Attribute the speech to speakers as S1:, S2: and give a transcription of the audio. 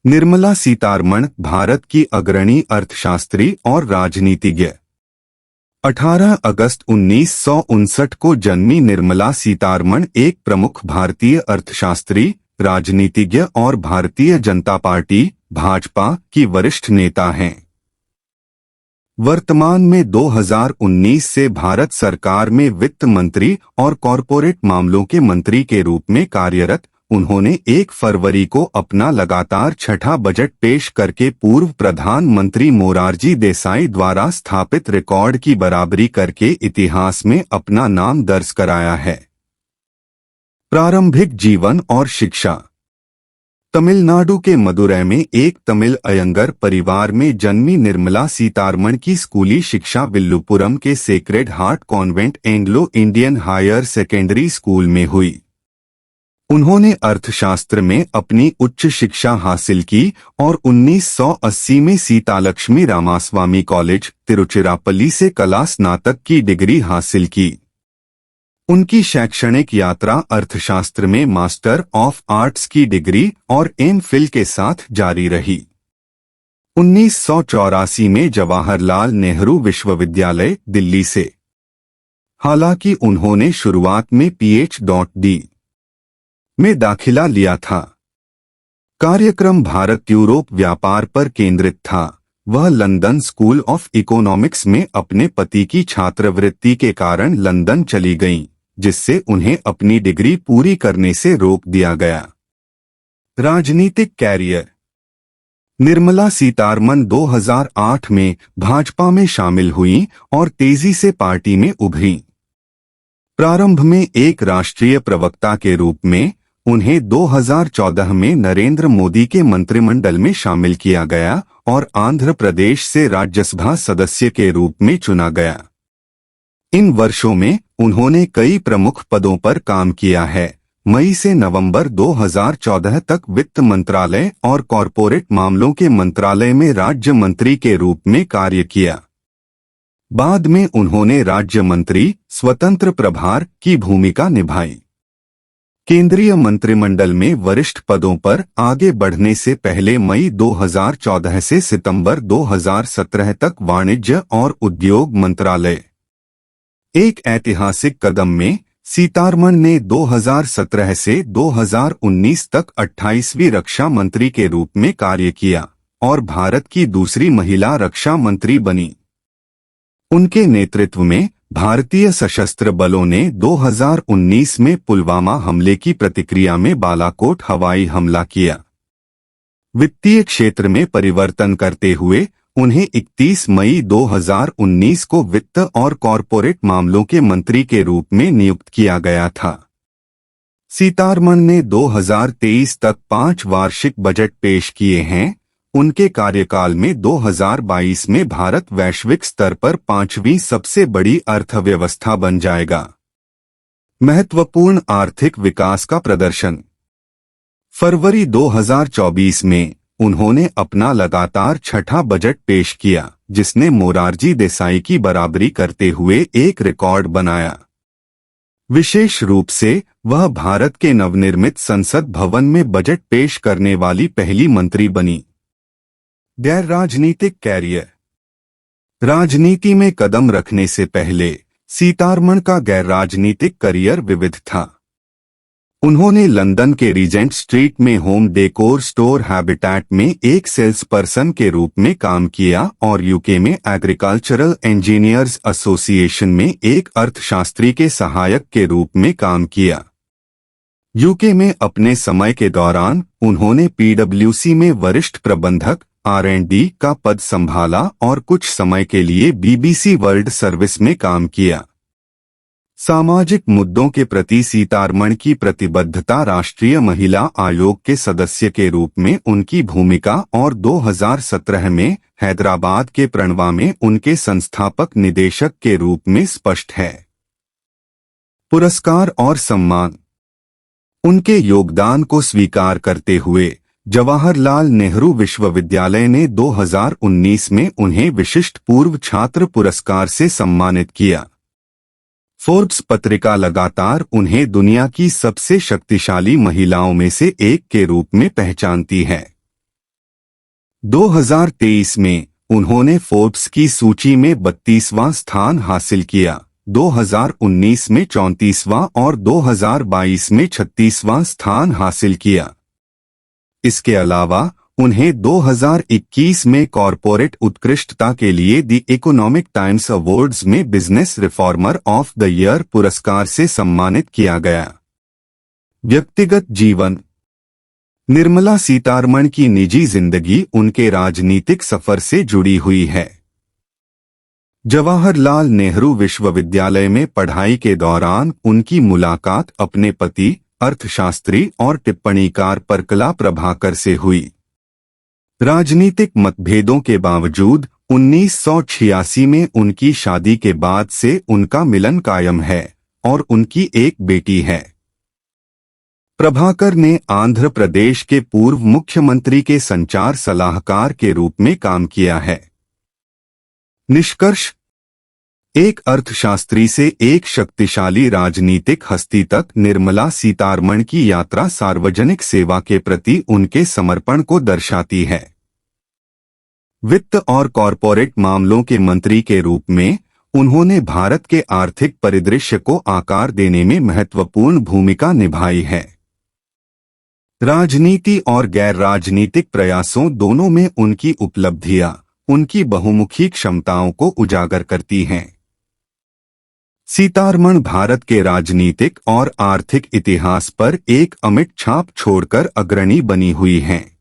S1: निर्मला सीतारमण भारत की अग्रणी अर्थशास्त्री और राजनीतिज्ञ। 18 अगस्त 1959 को जन्मी निर्मला सीतारमण एक प्रमुख भारतीय अर्थशास्त्री, राजनीतिज्ञ और भारतीय जनता पार्टी भाजपा की वरिष्ठ नेता हैं। वर्तमान में 2019 से भारत सरकार में वित्त मंत्री और कॉरपोरेट मामलों के मंत्री के रूप में कार्यरत। उन्होंने 1 फरवरी को अपना लगातार छठा बजट पेश करके पूर्व प्रधानमंत्री मोरारजी देसाई द्वारा स्थापित रिकॉर्ड की बराबरी करके इतिहास में अपना नाम दर्ज कराया है। प्रारंभिक जीवन और शिक्षा। तमिलनाडु के मदुरै में एक तमिल अयंगर परिवार में जन्मी निर्मला सीतारमण की स्कूली शिक्षा विल्लुपुरम के Sacred Heart Convent Anglo Indian Higher Secondary School में हुई। उन्होंने अर्थशास्त्र में अपनी उच्च शिक्षा हासिल की और 1980 में सीतालक्ष्मी रामास्वामी कॉलेज, तिरुचिरापल्ली से कला स्नातक की डिग्री हासिल की। उनकी शैक्षणिक यात्रा अर्थशास्त्र में मास्टर ऑफ आर्ट्स की डिग्री और एम.फिल के साथ जारी रही। 1984 में जवाहरलाल नेहरू विश्वविद्यालय, दिल्ली से। हालांकि उन्होंने शुरुआत में पीएचडी में दाखिला लिया था। कार्यक्रम भारत यूरोप व्यापार पर केंद्रित था। वह लंदन स्कूल ऑफ इकोनॉमिक्स में अपने पति की छात्रवृत्ति के कारण लंदन चली गईं, जिससे उन्हें अपनी डिग्री पूरी करने से रोक दिया गया। राजनीतिक कैरियर। निर्मला सीतारमण 2008 में भाजपा में शामिल हुईं और तेजी से पार्टी में उभरीं। प्रारंभ में एक राष्ट्रीय प्रवक्ता के रूप में उन्हें 2014 में नरेंद्र मोदी के मंत्रिमंडल में शामिल किया गया और आंध्र प्रदेश से राज्यसभा सदस्य के रूप में चुना गया। इन वर्षों में उन्होंने कई प्रमुख पदों पर काम किया है। मई से नवंबर 2014 तक वित्त मंत्रालय और कॉरपोरेट मामलों के मंत्रालय में राज्य मंत्री के रूप में कार्य किया। बाद में उन्होंने राज्य मंत्री स्वतंत्र प्रभार की भूमिका निभाई। केंद्रीय मंत्रिमंडल में वरिष्ठ पदों पर आगे बढ़ने से पहले मई 2014 से सितंबर 2017 तक वाणिज्य और उद्योग मंत्रालय। एक ऐतिहासिक कदम में सीतारमण ने 2017 से 2019 तक 28वीं रक्षा मंत्री के रूप में कार्य किया और भारत की दूसरी महिला रक्षा मंत्री बनी। उनके नेतृत्व में भारतीय सशस्त्र बलों ने 2019 में पुलवामा हमले की प्रतिक्रिया में बालाकोट हवाई हमला किया। वित्तीय क्षेत्र में परिवर्तन करते हुए उन्हें 31 मई 2019 को वित्त और कॉरपोरेट मामलों के मंत्री के रूप में नियुक्त किया गया था। सीतारमण ने 2023 तक 5 वार्षिक बजट पेश किए हैं। उनके कार्यकाल में 2022 में भारत वैश्विक स्तर पर 5वीं सबसे बड़ी अर्थव्यवस्था बन जाएगा। महत्वपूर्ण आर्थिक विकास का प्रदर्शन। फरवरी 2024 में उन्होंने अपना लगातार छठा बजट पेश किया, जिसने मोरारजी देसाई की बराबरी करते हुए एक रिकॉर्ड बनाया। विशेष रूप से वह भारत के नवनिर्मित संसद भवन में बजट पेश करने वाली पहली मंत्री बनी। गैर राजनीतिक कैरियर। राजनीति में कदम रखने से पहले सीतारमण का गैर राजनीतिक करियर विविध था। उन्होंने लंदन के रीजेंट स्ट्रीट में होम डेकोर स्टोर हैबिटेट में एक सेल्स पर्सन के रूप में काम किया और यूके में एग्रीकल्चरल इंजीनियर्स एसोसिएशन में एक अर्थशास्त्री के सहायक के रूप में काम किया। यूके में अपने समय के दौरान उन्होंने पीडब्ल्यूसी में वरिष्ठ प्रबंधक R&D का पद संभाला और कुछ समय के लिए BBC वर्ल्ड सर्विस में काम किया। सामाजिक मुद्दों के प्रति सीतारमण की प्रतिबद्धता, राष्ट्रीय महिला आयोग के सदस्य के रूप में उनकी भूमिका और 2017 में हैदराबाद के प्रणवा में उनके संस्थापक निदेशक के रूप में स्पष्ट है। पुरस्कार और सम्मान। उनके योगदान को स्वीकार करते हुए जवाहरलाल नेहरू विश्वविद्यालय ने 2019 में उन्हें विशिष्ट पूर्व छात्र पुरस्कार से सम्मानित किया। फोर्ब्स पत्रिका लगातार उन्हें दुनिया की सबसे शक्तिशाली महिलाओं में से एक के रूप में पहचानती है। 2023 में उन्होंने फोर्ब्स की सूची में 32वां स्थान हासिल किया, 2019 में 34वां और 2022 में 36वां स्थान हासिल किया। इसके अलावा उन्हें 2021 में कॉरपोरेट उत्कृष्टता के लिए द इकोनॉमिक टाइम्स अवार्ड्स में business reformer of the year पुरस्कार से सम्मानित किया गया। व्यक्तिगत जीवन। निर्मला सीतारमण की निजी जिंदगी उनके राजनीतिक सफर से जुड़ी हुई है। जवाहरलाल नेहरू विश्वविद्यालय में पढ़ाई के दौरान उनकी मुलाकात अपने पति, अर्थशास्त्री और टिप्पणीकार परकला प्रभाकर से हुई। राजनीतिक मतभेदों के बावजूद 1986 में उनकी शादी के बाद से उनका मिलन कायम है और उनकी एक बेटी है। प्रभाकर ने आंध्र प्रदेश के पूर्व मुख्यमंत्री के संचार सलाहकार के रूप में काम किया है। निष्कर्ष। एक अर्थशास्त्री से एक शक्तिशाली राजनीतिक हस्ती तक निर्मला सीतारमण की यात्रा सार्वजनिक सेवा के प्रति उनके समर्पण को दर्शाती है। वित्त और कॉरपोरेट मामलों के मंत्री के रूप में उन्होंने भारत के आर्थिक परिदृश्य को आकार देने में महत्वपूर्ण भूमिका निभाई है। राजनीति और गैर राजनीतिक प्रयासों दोनों में उनकी उपलब्धियां उनकी बहुमुखी क्षमताओं को उजागर करती हैं। सीतारमण भारत के राजनीतिक और आर्थिक इतिहास पर एक अमिट छाप छोड़कर अग्रणी बनी हुई हैं।